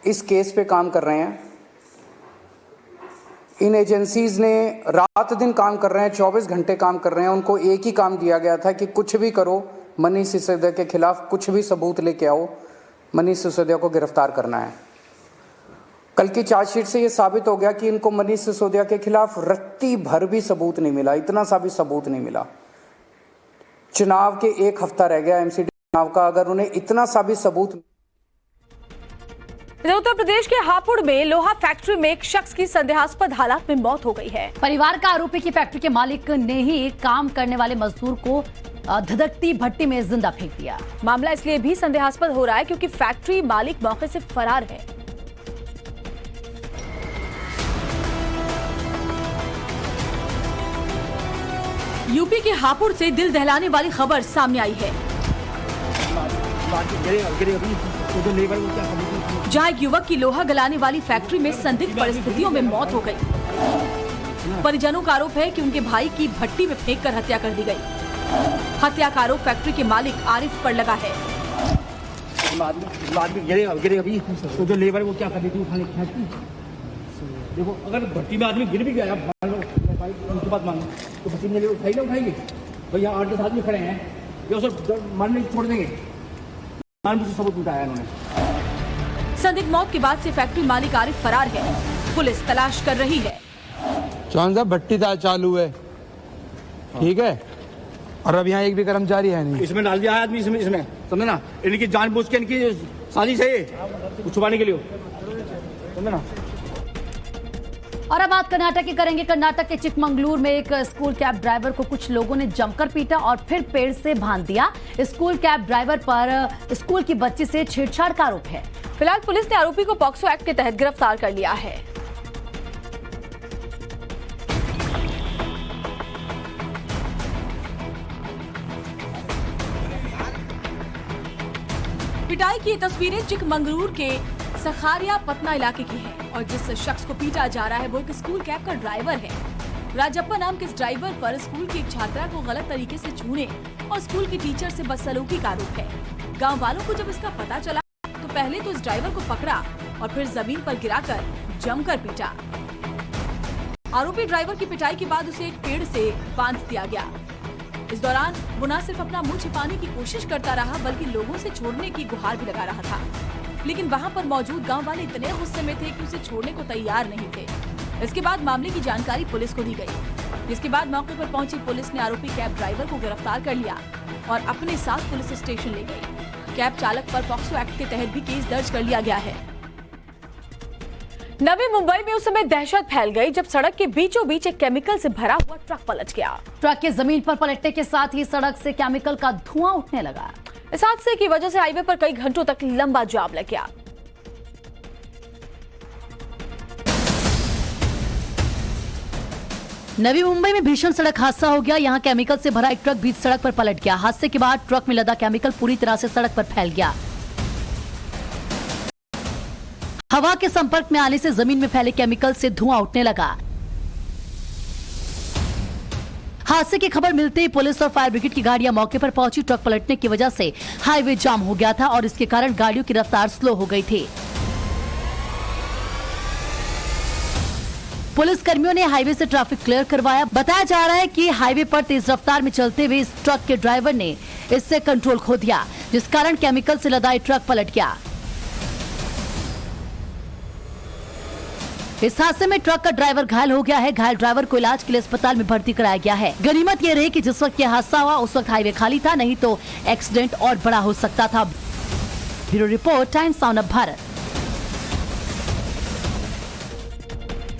इस केस पे काम कर रहे हैं। इन एजेंसीज ने रात दिन काम कर रहे हैं, 24 घंटे काम कर रहे हैं। उनको एक ही काम दिया गया था कि कुछ भी करो, मनीष सिसोदिया के खिलाफ कुछ भी सबूत लेके आओ, मनीष सिसोदिया को गिरफ्तार करना है। कल की चार्जशीट से यह साबित हो गया कि इनको मनीष सिसोदिया के खिलाफ रत्ती भर भी सबूत नहीं मिला, इतना सा भी सबूत नहीं मिला। चुनाव के 1 हफ्ता रह गया एमसीडी चुनाव का, अगर उन्हें इतना सा भी सबूत। उत्तर प्रदेश के हापुड़ में लोहा फैक्ट्री में एक शख्स की संदेहास्पद हालात में मौत हो गई है। परिवार का आरोप है कि फैक्ट्री के मालिक ने ही काम करने वाले मजदूर को धधकती भट्टी में जिंदा फेंक दिया। मामला इसलिए भी संदेहास्पद हो रहा है क्योंकि फैक्ट्री मालिक मौके से फरार है। यूपी के हापुड़ से दिल दहलाने वाली खबर सामने आई है, जहां एक युवक की लोहा गलाने वाली फैक्ट्री में संदिग्ध परिस्थितियों में मौत हो गई। परिजनों का आरोप है कि उनके भाई की भट्टी में फेंककर हत्या कर दी गई। हत्या का आरोप फैक्ट्री के मालिक आरिफ पर लगा है। तो जो लेबर वो क्या कर रही थी, उठाने की। देखो अगर भट्टी में आदमी गिर भी गया उनकी बात मानो तो भट्टी में उठाएंगे भाई, यहाँ 8-10 आदमी खड़े हैं, ये उसे मारने छोड़ देंगे। सबूत उठाया इन्होंने। संदिग्ध मौत के बाद से फैक्ट्री मालिक आरिफ फरार है। पुलिस तलाश कर रही है। चौहान साहब भट्टी चालू है, ठीक है, और अब यहाँ एक भी कर्मचारी है नहीं। इसमें डाल दिया है आदमी, इसमें समझे ना, इनकी जानबूझ के इनकी साजिश है ये छुपाने के लिए, समझे ना। और अब बात कर्नाटक की करेंगे। कर्नाटक के चिकमंगलूर में एक स्कूल कैब ड्राइवर को कुछ लोगों ने जमकर पीटा और फिर पेड़ से बांध दिया। स्कूल कैब ड्राइवर पर स्कूल की बच्ची से छेड़छाड़ का आरोप है। फिलहाल पुलिस ने आरोपी को पॉक्सो एक्ट के तहत गिरफ्तार कर लिया है। पिटाई की तस्वीरें चिकमंगलूर के सखारिया पटना इलाके की है और जिस शख्स को पीटा जा रहा है वो एक स्कूल कैब का ड्राइवर है। राजप्पा नाम के इस ड्राइवर पर स्कूल की एक छात्रा को गलत तरीके से छूने और स्कूल की टीचर से बदसलूकी का आरोप है। गांव वालों को जब इसका पता चला तो पहले तो इस ड्राइवर को पकड़ा और फिर जमीन पर गिराकर जमकर पीटा। आरोपी ड्राइवर की पिटाई के बाद उसे एक पेड़ से बांध दिया गया। इस दौरान वो न सिर्फ अपना मुंह छिपाने की कोशिश करता रहा बल्कि लोगों से छोड़ने की गुहार भी लगा रहा था, लेकिन वहां पर मौजूद गांव वाले इतने गुस्से में थे कि उसे छोड़ने को तैयार नहीं थे। इसके बाद मामले की जानकारी पुलिस को दी गई, जिसके बाद मौके पर पहुंची पुलिस ने आरोपी कैब ड्राइवर को गिरफ्तार कर लिया और अपने साथ पुलिस स्टेशन ले गई। कैब चालक पर पॉक्सो एक्ट के तहत भी केस दर्ज कर लिया गया है। नवी मुंबई में उस समय दहशत फैल गई जब सड़क के बीचों बीच एक केमिकल से भरा हुआ ट्रक पलट गया। ट्रक के जमीन पर पलटने के साथ ही सड़क से केमिकल का धुआं उठने लगा। इस हादसे की वजह से हाईवे पर कई घंटों तक लंबा जाम लग गया। नवी मुंबई में भीषण सड़क हादसा हो गया। यहां केमिकल से भरा एक ट्रक बीच सड़क पर पलट गया। हादसे के बाद ट्रक में लदा केमिकल पूरी तरह से सड़क पर फैल गया। हवा के संपर्क में आने से जमीन में फैले केमिकल से धुआं उठने लगा। हादसे की खबर मिलते ही पुलिस और फायर ब्रिगेड की गाड़ियां मौके पर पहुंची। ट्रक पलटने की वजह से हाईवे जाम हो गया था और इसके कारण गाड़ियों की रफ्तार स्लो हो गई थी। पुलिस कर्मियों ने हाईवे से ट्रैफिक क्लियर करवाया। बताया जा रहा है कि हाईवे पर तेज रफ्तार में चलते हुए इस ट्रक के ड्राइवर ने इससे कंट्रोल खो दिया, जिस कारण केमिकल से लदा ट्रक पलट गया। इस हादसे में ट्रक का ड्राइवर घायल हो गया है। घायल ड्राइवर को इलाज के लिए अस्पताल में भर्ती कराया गया है। गनीमत यह रही कि जिस वक्त यह हादसा हुआ उस वक्त हाईवे खाली था, नहीं तो एक्सीडेंट और बड़ा हो सकता था। Bureau report, times of Bharat.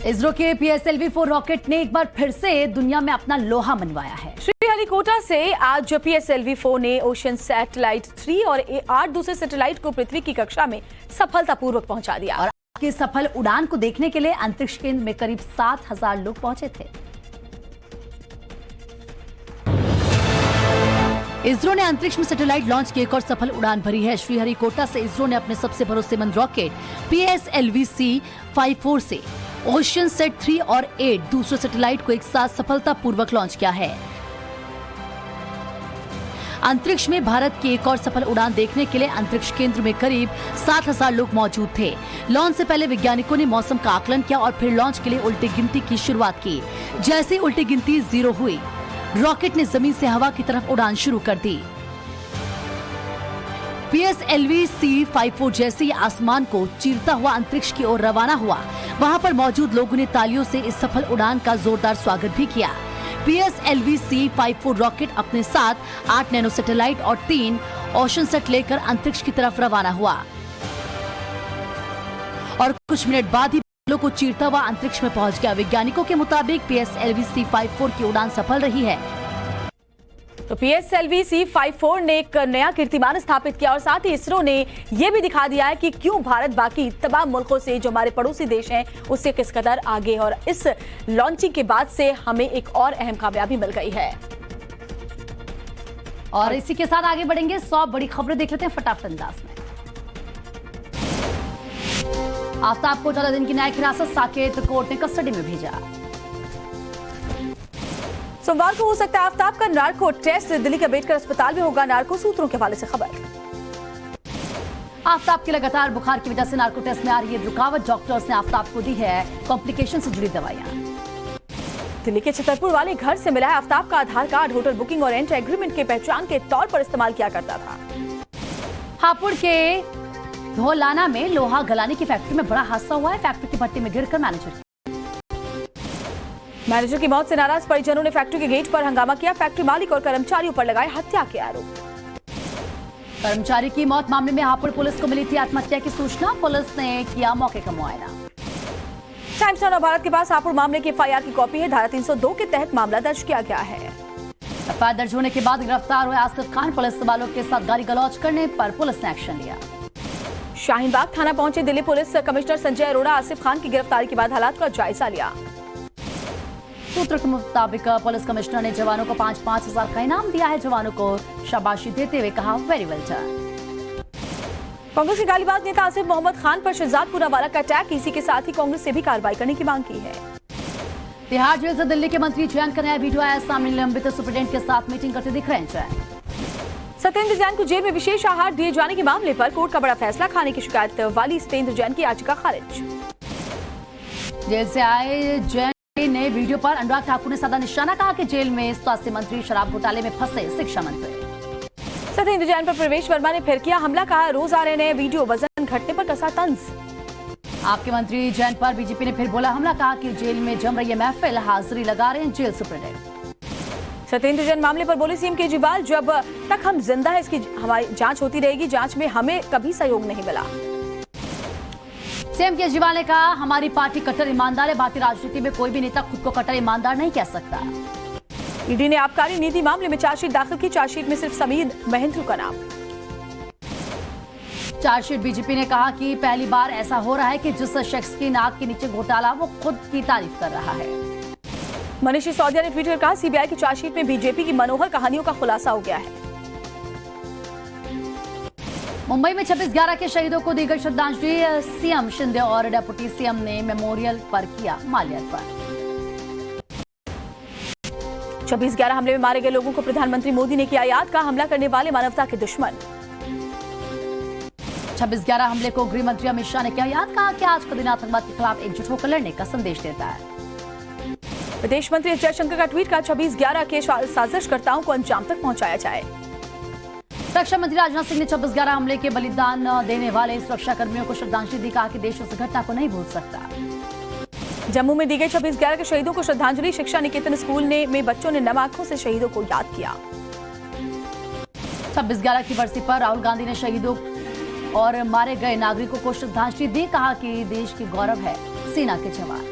ISRO के PSLV-4 रॉकेट ने एक बार फिर से दुनिया में अपना लोहा मनवाया है। श्रीहरिकोटा से आज PSLV-4 ने ओशन सैटेलाइट 3 और 8 दूसरे सैटेलाइट को पृथ्वी की कक्षा में सफलतापूर्वक पहुंचा दिया। और की सफल उड़ान को देखने के लिए अंतरिक्ष केंद्र में करीब 7,000 लोग पहुंचे थे। इसरो ने अंतरिक्ष में सैटेलाइट लॉन्च की एक और सफल उड़ान भरी है। श्रीहरिकोटा से इसरो ने अपने सबसे भरोसेमंद रॉकेट PSLV-C-54 से ओशन सेट 3 और 8 दूसरे सैटेलाइट को एक साथ सफलतापूर्वक लॉन्च किया है। अंतरिक्ष में भारत की एक और सफल उड़ान देखने के लिए अंतरिक्ष केंद्र में करीब 7,000 लोग मौजूद थे। लॉन्च से पहले वैज्ञानिकों ने मौसम का आकलन किया और फिर लॉन्च के लिए उल्टी गिनती की शुरुआत की। जैसे उल्टी गिनती 0 हुई, रॉकेट ने जमीन से हवा की तरफ उड़ान शुरू कर दी। PSLV-C-54 जैसे ही आसमान को चीरता हुआ अंतरिक्ष की ओर रवाना हुआ, वहां पर मौजूद लोगों ने तालियों से इस सफल उड़ान का जोरदार स्वागत भी किया। PSLV-C-54 रॉकेट अपने साथ 8 नैनो सैटेलाइट और 3 ओशन सेट लेकर अंतरिक्ष की तरफ रवाना हुआ और कुछ मिनट बाद ही बादलों को चीरता हुआ अंतरिक्ष में पहुंच गया। वैज्ञानिकों के मुताबिक PSLV-C-54 की उड़ान सफल रही है। तो PSLV-C-54 ने एक नया कीर्तिमान स्थापित किया और साथ ही इसरो ने यह भी दिखा दिया है कि क्यों भारत बाकी तमाम मुल्कों से, जो हमारे पड़ोसी देश हैं, उससे किस कदर आगे। और इस लॉन्चिंग के बाद से हमें एक और अहम कामयाबी मिल गई है। और इसी के साथ आगे बढ़ेंगे। 100 बड़ी खबरें देख लेते हैं फटाफट अंदाज में। आफ्ताब को 14 दिन की न्यायिक हिरासत, साकेत कोर्ट ने कस्टडी में भेजा। सोमवार को हो सकता है आफ्ताब का नार्को टेस्ट। दिल्ली के अम्बेडकर अस्पताल में होगा नार्को, सूत्रों के हवाले से खबर। आफ्ताब की लगातार बुखार की वजह से नार्को टेस्ट में आ रही है रुकावट। डॉक्टर्स ने आफ्ताब को दी है कॉम्प्लिकेशन से जुड़ी दवाइयां। दिल्ली के छतरपुर वाले घर से मिला है आफ्ताब का आधार कार्ड। होटल बुकिंग और रेंट एग्रीमेंट के पहचान के तौर पर इस्तेमाल किया करता था। हापुड़ के धौलाना में लोहा गलाने की फैक्ट्री में बड़ा हादसा हुआ है। फैक्ट्री की भट्टी में गिरकर मैनेजर मैनेजर की मौत से नाराज परिजनों ने फैक्ट्री के गेट पर हंगामा किया। फैक्ट्री मालिक और कर्मचारियों पर लगाए हत्या के आरोप। कर्मचारी की मौत मामले में हापुड़ पुलिस को मिली थी आत्महत्या की सूचना। पुलिस ने किया मौके का मुआयना। टाइम्स ऑफ भारत के पास हापुड़ मामले की एफआईआर की कॉपी है। धारा 302 के तहत मामला दर्ज किया गया है। एफआईआर दर्ज होने के बाद गिरफ्तार हुए आसिफ खान। पुलिस वालों के साथ गाली गलौज करने पर पुलिस ने एक्शन लिया। शाहीन बाग थाना पहुंचे दिल्ली पुलिस कमिश्नर संजय अरोड़ा। आसिफ खान की गिरफ्तारी के बाद हालात का जायजा लिया। सूत्रों के मुताबिक पुलिस कमिश्नर ने जवानों को 5-5 हजार का इनाम दिया है। जवानों को शाबाशी देते हुए कहा, वेरी वेल डन। कांग्रेस के गालीबाज नेता आसिफ मोहम्मद खान पर शहजाद पुनावाला का अटैक। इसी के साथ ही कांग्रेस से भी कार्रवाई करने की मांग की है। तिहाड़ जेल से दिल्ली के मंत्री जैन का नया वीडियो आया सामने। निलंबित सुप्रीडेंट के साथ मीटिंग करते दिख रहे हैं जैन। सत्येंद्र जैन को जेल में विशेष आहार दिए जाने के मामले पर कोर्ट का बड़ा फैसला। खाने की शिकायत वाली सत्येंद्र जैन की याचिका खारिज। जेल से आए जैन ने वीडियो पर अनुराग ठाकुर ने साधा निशाना। कहा कि जेल में स्वास्थ्य मंत्री, शराब घोटाले में फंसे शिक्षा मंत्री। सत्येंद्र जैन पर प्रवेश वर्मा ने फिर किया हमला। कहा, रोज आ रहे नए वीडियो, वजन घटने पर कसा तंज। आपके मंत्री जैन पर बीजेपी ने फिर बोला हमला। कहा कि जेल में जम रही है महफिल, हाजिरी लगा रहे हैं जेल सुप्रीडेंट। सत्येंद्र जैन मामले पर बोले सीएम केजरीवाल, जब तक हम जिंदा है इसकी हमारी जांच होती रहेगी। जांच में हमें कभी सहयोग नहीं मिला। सीएम केजरीवाल ने कहा, हमारी पार्टी कट्टर ईमानदार है। भारतीय राजनीति में कोई भी नेता खुद को कट्टर ईमानदार नहीं कह सकता। ईडी ने आबकारी नीति मामले में चार्जशीट दाखिल की। चार्जशीट में सिर्फ समीर महेंद्र का नाम। चार्जशीट बीजेपी ने कहा कि पहली बार ऐसा हो रहा है कि जिस शख्स की नाक के नीचे घोटाला वो खुद की तारीफ कर रहा है। मनीष सिसोदिया ने ट्वीट कर कहा, सीबीआई की चार्जशीट में बीजेपी की मनोहर कहानियों का खुलासा हो गया है। मुंबई में 26/11 के शहीदों को दी गई श्रद्धांजलि। सीएम शिंदे और डेप्यूटी सीएम ने मेमोरियल पर किया माल्यार्पण। 26/11 हमले में मारे गए लोगों को प्रधानमंत्री मोदी ने किया याद। कहा, हमला करने वाले मानवता के दुश्मन। 26/11 हमले को गृह मंत्री अमित शाह ने किया याद। कहा कि आज का दिन आतंकवाद के खिलाफ एकजुट होकर लड़ने का संदेश देता है। विदेश मंत्री एस जयशंकर का ट्वीट। कहा, 26/11 के साजिशकर्ताओं को अंजाम तक पहुंचाया जाए। रक्षा मंत्री राजनाथ सिंह ने 26/11 हमले के बलिदान देने वाले सुरक्षा कर्मियों को श्रद्धांजलि दी। कहा कि देश उस घटना को नहीं भूल सकता। जम्मू में दी गई 26/11 के शहीदों को श्रद्धांजलि। शिक्षा निकेतन स्कूल में बच्चों ने नम आंखों से शहीदों को याद किया। 26/11 की बरसी पर राहुल गांधी ने शहीदों और मारे गए नागरिकों को श्रद्धांजलि दी। कहा कि देश की गौरव है सेना के जवान।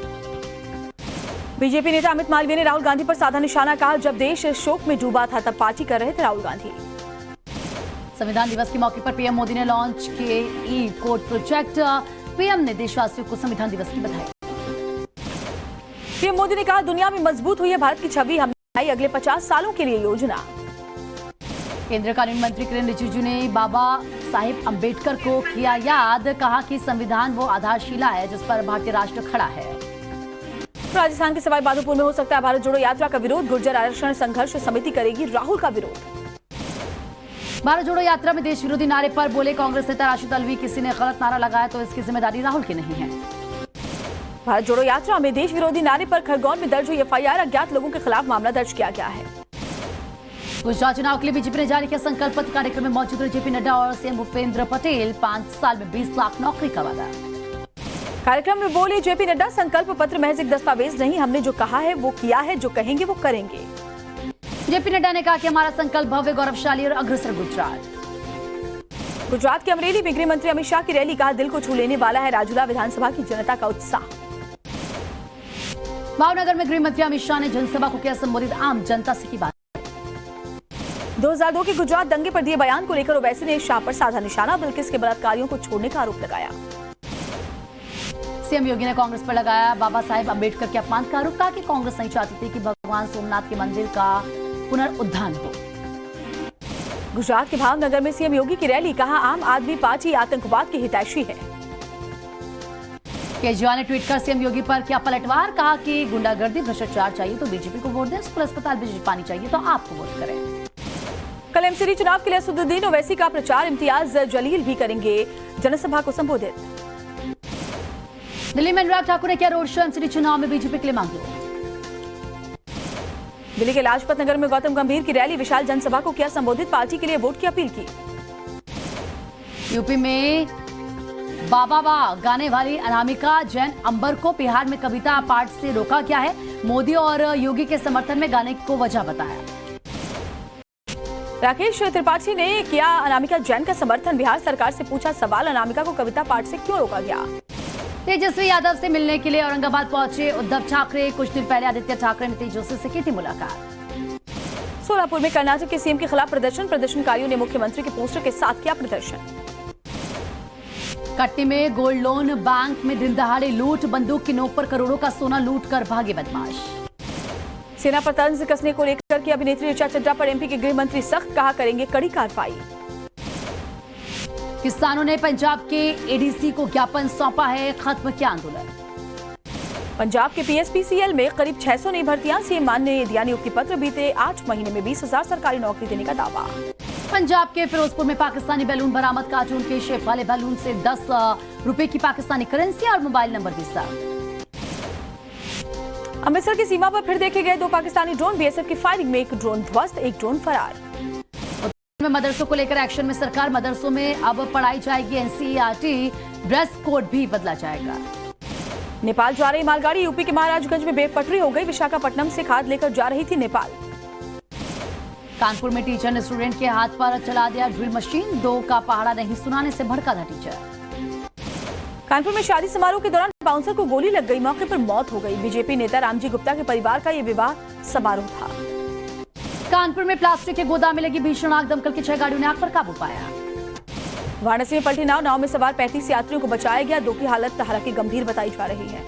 बीजेपी नेता अमित मालवीय ने राहुल गांधी पर साधा निशाना। कहा, जब देश शोक में डूबा था तब पार्टी कर रहे थे राहुल गांधी। संविधान दिवस के मौके पर पीएम मोदी ने लॉन्च किए ई कोड प्रोजेक्ट। पीएम ने देशवासियों को संविधान दिवस की बधाई। पीएम मोदी ने कहा, दुनिया में मजबूत हुई है भारत की छवि। हमने आई अगले 50 सालों के लिए योजना। केंद्रीय कानून मंत्री किरेन रिजिजू ने बाबा साहिब अंबेडकर को किया याद। कहा कि संविधान वो आधारशिला है जिस पर भारतीय राष्ट्र खड़ा है। राजस्थान के सवाई माधोपुर में हो सकता है भारत जोड़ो यात्रा का विरोध। गुर्जर आरक्षण संघर्ष समिति करेगी राहुल का विरोध। भारत जोड़ो यात्रा में देश विरोधी नारे पर बोले कांग्रेस नेता राशिद अल्वी, किसी ने गलत नारा लगाया तो इसकी जिम्मेदारी राहुल की नहीं है। भारत जोड़ो यात्रा में देश विरोधी नारे पर खरगोन में दर्ज हुई एफआईआर। अज्ञात लोगों के खिलाफ मामला दर्ज किया गया है। गुजरात चुनाव के लिए बीजेपी ने जारी किया संकल्प पत्र। कार्यक्रम में मौजूद रहे जेपी नड्डा और सीएम भूपेंद्र पटेल। 5 साल में 20 लाख नौकरी का वादा। कार्यक्रम में बोले जेपी नड्डा, संकल्प पत्र महज एक दस्तावेज नहीं, हमने जो कहा है वो किया है, जो कहेंगे वो करेंगे। जेपी नड्डा ने कहा कि हमारा संकल्प भव्य, गौरवशाली और अग्रसर गुजरात। गुजरात के अमरेली में गृह मंत्री अमित शाह की रैली। कहा, दिल को छू लेने वाला है राजूला विधानसभा की जनता का उत्साह। भावनगर में गृह मंत्री अमित शाह ने जनसभा को किया संबोधित। आम जनता से की बात। 2002 के गुजरात दंगे पर दिए बयान को लेकर ओवैसी ने शाह पर साधा निशाना। बिल्किस के बलात्कारियों को छोड़ने का आरोप लगाया। सीएम योगी ने कांग्रेस पर लगाया बाबा साहेब अंबेडकर के अपमान का आरोप। कहा कि कांग्रेस नहीं चाहती थी कि भगवान सोमनाथ के मंदिर का पुनरुद्धार हो। गुजरात के भावनगर में सीएम योगी की रैली। कहा, आम आदमी पार्टी आतंकवाद की हितैषी है। केजरीवाल ने ट्वीट कर सीएम योगी पर किया पलटवार। कहा कि गुंडागर्दी, भ्रष्टाचार चाहिए तो बीजेपी को वोट दें, स्कूल अस्पताल बिजली पानी चाहिए तो आपको वोट करें। कल एमसीडी चुनाव के लिए असदुद्दीन ओवैसी का प्रचार। इम्तियाज जलील भी करेंगे जनसभा को संबोधित। दिल्ली में अनुराग ठाकुर ने किया रोड शो। एमसीडी चुनाव में बीजेपी के लिए मांगी वोट। दिल्ली के लाजपत नगर में गौतम गंभीर की रैली। विशाल जनसभा को किया संबोधित। पार्टी के लिए वोट की अपील की। यूपी में बाबा बा गाने वाली अनामिका जैन अंबर को बिहार में कविता पाठ से रोका गया है। मोदी और योगी के समर्थन में गाने को वजह बताया। राकेश त्रिपाठी ने किया अनामिका जैन का समर्थन। बिहार सरकार से पूछा सवाल, अनामिका को कविता पाठ से क्यों रोका गया। तेजस्वी यादव से मिलने के लिए औरंगाबाद पहुंचे उद्धव ठाकरे। कुछ दिन पहले आदित्य ठाकरे ने तेजस्वी से की थी मुलाकात। सोलापुर में कर्नाटक के सीएम के खिलाफ प्रदर्शनकारियों ने मुख्यमंत्री के पोस्टर के साथ किया प्रदर्शन। कटनी में गोल्ड लोन बैंक में दिन दहाड़े लूट, बंदूक की नोक पर करोड़ों का सोना लूट कर भागे बदमाश। सेना पर तंज कसने को लेकर के अभिनेत्री ऋचा चड्ढा पर एमपी के गृह मंत्री सख्त, कहा करेंगे कड़ी कार्रवाई। किसानों ने पंजाब के एडीसी को ज्ञापन सौंपा है, खत्म किया आंदोलन। पंजाब के पीएसपीसीएल में करीब 600 नई भर्तियां, सीएम मान ने दिया नियुक्ति पत्र। बीते 8 महीने में 20,000 सरकारी नौकरी देने का दावा। पंजाब के फिरोजपुर में पाकिस्तानी बैलून बरामद, कार्टून के शेप वाले बैलून से 10 रुपए की पाकिस्तानी करेंसी और मोबाइल नंबर भी जब्त। अमृतसर की सीमा पर फिर देखे गए 2 पाकिस्तानी ड्रोन। बीएसएफ की फायरिंग में 1 ड्रोन ध्वस्त, 1 ड्रोन फरार। में मदरसों को लेकर एक्शन में सरकार, मदरसों में अब पढ़ाई जाएगी एनसीईआरटी, ड्रेस कोड भी बदला जाएगा। नेपाल जा रही मालगाड़ी यूपी के महाराजगंज में बेपटरी हो गई। विशाखापट्टनम से खाद लेकर जा रही थी नेपाल। कानपुर में टीचर ने स्टूडेंट के हाथ पर चला दिया ड्रिल मशीन, 2 का पहाड़ा नहीं सुनाने से भड़का था टीचर। कानपुर में शादी समारोह के दौरान बाउंसर को गोली लग गई, मौके पर मौत हो गई। बीजेपी नेता रामजी गुप्ता के परिवार का ये विवाह समारोह था। कानपुर में प्लास्टिक के गोदाम में लगी भीषण आग, दमकल की 6 गाड़ियों ने आग पर काबू पाया। वाराणसी में पलटी नाव में सवार 35 यात्रियों को बचाया गया। 2 की हालत हालांकि गंभीर बताई जा रही है।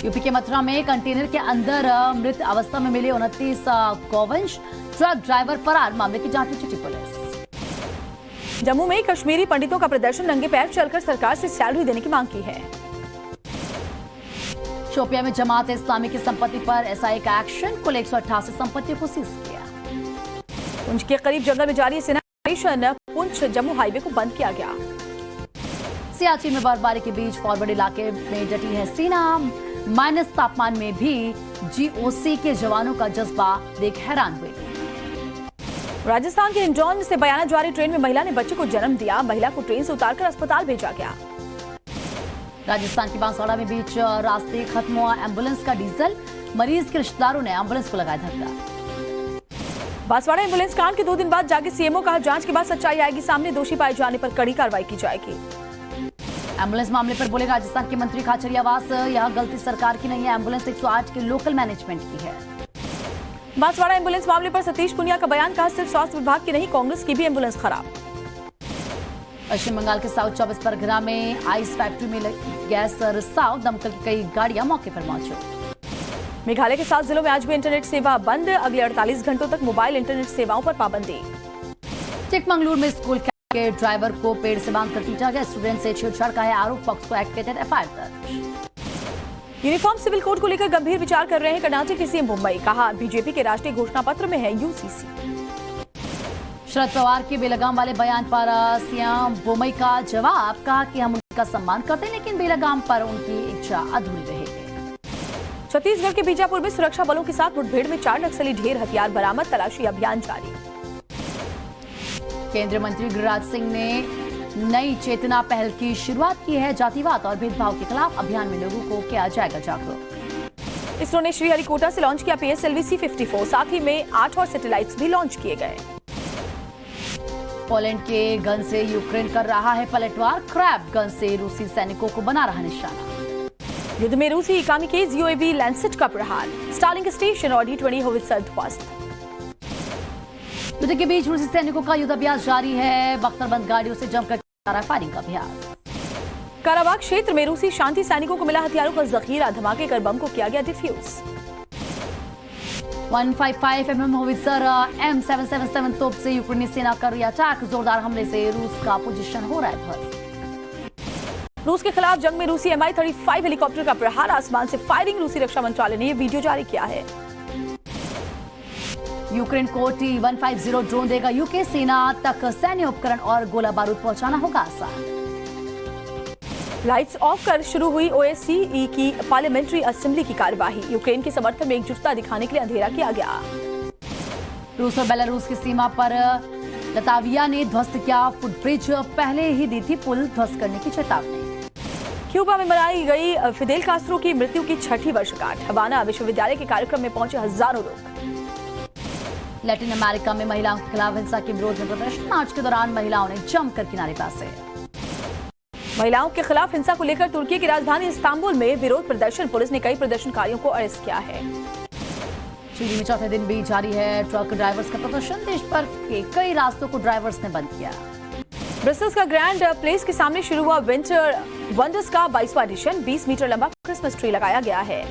यूपी के मथुरा में कंटेनर के अंदर मृत अवस्था में मिले 29 गौवंश, ट्रक ड्राइवर फरार, मामले की जांच में जुटी पुलिस। जम्मू में कश्मीरी पंडितों का प्रदर्शन, नंगे पैर चलकर सरकार से सैलरी देने की मांग की है। शोपिया में जमात इस्लामी की संपत्ति पर एसआई का एक्शन, कुल 188 संपत्तियों को सीज किया। पुंछ के करीब जंगल में जारी सेना ऑपरेशन, पुंछ जम्मू हाईवे को बंद किया गया। सियाचिन में बर्फबारी के बीच फॉरवर्ड इलाके में डटी है सेना, माइनस तापमान में भी जीओसी के जवानों का जज्बा देख हैरान हुए। राजस्थान के हिंडौन से बयाना जारी ट्रेन में महिला ने बच्चे को जन्म दिया। महिला को ट्रेन से उतारकर अस्पताल भेजा गया। राजस्थान की बांसवाड़ा में बीच रास्ते खत्म हुआ एम्बुलेंस का डीजल, मरीज के रिश्तेदारों ने एम्बुलेंस को लगाया धक्का। बांसवाड़ा एम्बुलेंस कांड के 2 दिन बाद जागे सीएमओ, कहा जांच के बाद सच्चाई आएगी सामने, दोषी पाए जाने पर कड़ी कार्रवाई की जाएगी। एम्बुलेंस मामले पर बोले राजस्थान के मंत्री खाचरियावास, यह गलती सरकार की नहीं है, एम्बुलेंस 108 के लोकल मैनेजमेंट की है। बांसवाड़ा एम्बुलेंस मामले पर सतीश पुनिया का बयान, कहा सिर्फ स्वास्थ्य विभाग की नहीं कांग्रेस की भी एम्बुलेंस खराब। पश्चिम बंगाल के साउथ 24 परगना में आइस फैक्ट्री में गैस रिसाव, दमकल की कई गाड़ियां मौके पर मौजूद। मेघालय के 7 जिलों में आज भी इंटरनेट सेवा बंद, अगले 48 घंटों तक मोबाइल इंटरनेट सेवाओं पर पाबंदी। चिकमंगलुरु में स्कूल के ड्राइवर को पेड़ से बांधकर पीटा गया, स्टूडेंट से छेड़छाड़ का है आरोप, पॉक्सो एक्ट के तहत एफआईआर दर्ज। यूनिफॉर्म सिविल कोड को लेकर गंभीर विचार कर रहे हैं कर्नाटक के सीएम मुंबई, कहा बीजेपी के राष्ट्रीय घोषणा पत्र में है यूसीसी। शरद पवार के बेलगाम वाले बयान पर सीएम मुंबई का जवाब, कहा कि हम उनका सम्मान करते हैं लेकिन बेलगाम पर उनकी इच्छा अधूरी रहेगी। छत्तीसगढ़ के बीजापुर में सुरक्षा बलों के साथ मुठभेड़ में 4 नक्सली, ढेर हथियार बरामद, तलाशी अभियान जारी। केंद्रीय मंत्री गिरिराज सिंह ने नई चेतना पहल की शुरुआत की है, जातिवाद और भेदभाव के खिलाफ अभियान में लोगों को किया जाएगा जागरूक। इसरो ने श्रीहरिकोटा से लॉन्च किया PSLV C-54, साथ ही में 8 और सैटेलाइट्स भी लॉन्च किए गए। पोलैंड के गन से यूक्रेन कर रहा है पलटवार, क्रैब गन से रूसी सैनिकों को बना रहा निशाना। युद्ध में रूसी कामिकेज UAV लैंसेट का प्रहार, स्टार्लिंक स्टेशन और D-20 होवित्जर ध्वस्त। युद्ध के बीच रूसी सैनिकों का युद्ध अभ्यास जारी है, बख्तरबंद गाड़ियों से जमकर फायरिंग का अभ्यास। काराबाग क्षेत्र में रूसी शांति सैनिकों को मिला हथियारों का जखीरा, धमाके कर बम को किया गया डिफ्यूज। 155 mm होवित्जर M777 तोप से यूक्रेनी सेना कर रही अटैक, जोरदार हमले से रूस का पोजीशन हो रहा है ध्वस्त। रूस के खिलाफ जंग में रूसी Mi-35 हेलीकॉप्टर का प्रहार, आसमान से फायरिंग, रूसी रक्षा मंत्रालय ने यह वीडियो जारी किया है। यूक्रेन को T-150 ड्रोन देगा यूके, सेना तक सैन्य उपकरण और गोला बारूद पहुंचाना होगा आसान। लाइट्स ऑफ कर शुरू हुई OSCE की पार्लियामेंट्री असेंबली की कार्यवाही, यूक्रेन के समर्थन में एकजुटता दिखाने के लिए अंधेरा किया गया। रूस और बेलारूस की सीमा पर लताविया ने ध्वस्त किया फुटब्रिज, पहले ही दी थी पुल ध्वस्त करने की चेतावनी। क्यूबा में मनाई गई फिदेल कास्ट्रो की मृत्यु की 6वीं वर्षगांठ। हवाना विश्वविद्यालय के कार्यक्रम में पहुंचे हजारों लोग। लैटिन अमेरिका में महिलाओं के खिलाफ हिंसा के विरोध में प्रदर्शन, मार्च के दौरान महिलाओं ने जमकर किनारेबाजी। महिलाओं के खिलाफ हिंसा को लेकर तुर्की की राजधानी इस्तांबुल में विरोध प्रदर्शन, पुलिस ने कई प्रदर्शनकारियों को अरेस्ट किया है। चिली में चौथे दिन भी जारी है ट्रक ड्राइवर्स का प्रदर्शन, देश भर के कई रास्तों को ड्राइवर्स ने बंद किया। ब्रसेल्स का ग्रैंड प्लेस के सामने शुरू हुआ विंटर वंडर्स का 22वां एडिशन, 20 मीटर लंबा क्रिसमस ट्री लगाया गया है।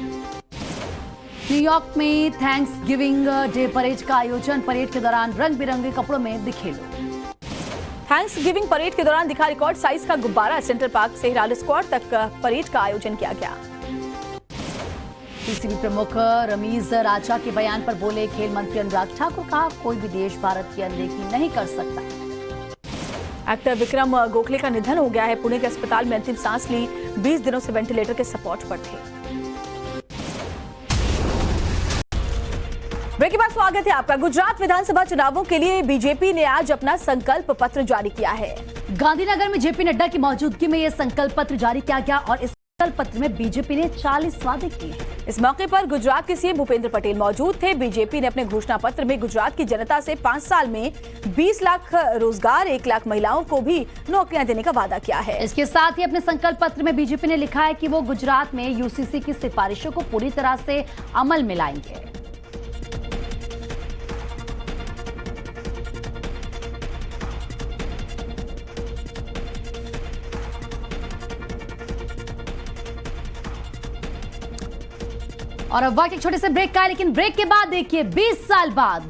न्यूयॉर्क में थैंक्स गिविंग डे परेड का आयोजन, परेड के दौरान रंग बिरंगे कपड़ों में दिखे लोग। थैंक्स गिविंग परेड के दौरान दिखा रिकॉर्ड साइज का गुब्बारा, सेंट्रल पार्क से हिराल स्क्वायर तक परेड का आयोजन किया गया। पीसीबी प्रमुख रमीज राजा के बयान पर बोले खेल मंत्री अनुराग ठाकुर, कहा कोई भी देश भारत की अनदेखी नहीं कर सकता। एक्टर विक्रम गोखले का निधन हो गया है, पुणे के अस्पताल में अंतिम सांस ली, 20 दिनों से वेंटिलेटर के सपोर्ट पर थे। ब्रेक के बाद स्वागत है आपका। गुजरात विधानसभा चुनावों के लिए बीजेपी ने आज अपना संकल्प पत्र जारी किया है। गांधीनगर में जेपी नड्डा की मौजूदगी में यह संकल्प पत्र जारी किया गया और इस संकल्प पत्र में बीजेपी ने 40 वादे किए। इस मौके पर गुजरात के सीएम भूपेंद्र पटेल मौजूद थे। बीजेपी ने अपने घोषणा पत्र में गुजरात की जनता से 5 साल में 20 लाख रोजगार, 1 लाख महिलाओं को भी नौकरियां देने का वादा किया है। इसके साथ ही अपने संकल्प पत्र में बीजेपी ने लिखा है कि वो गुजरात में यूसीसी की सिफारिशों को पूरी तरह से अमल में लाएंगे। और अब वक्त एक छोटे से ब्रेक का है, लेकिन ब्रेक के बाद देखिए 20 साल बाद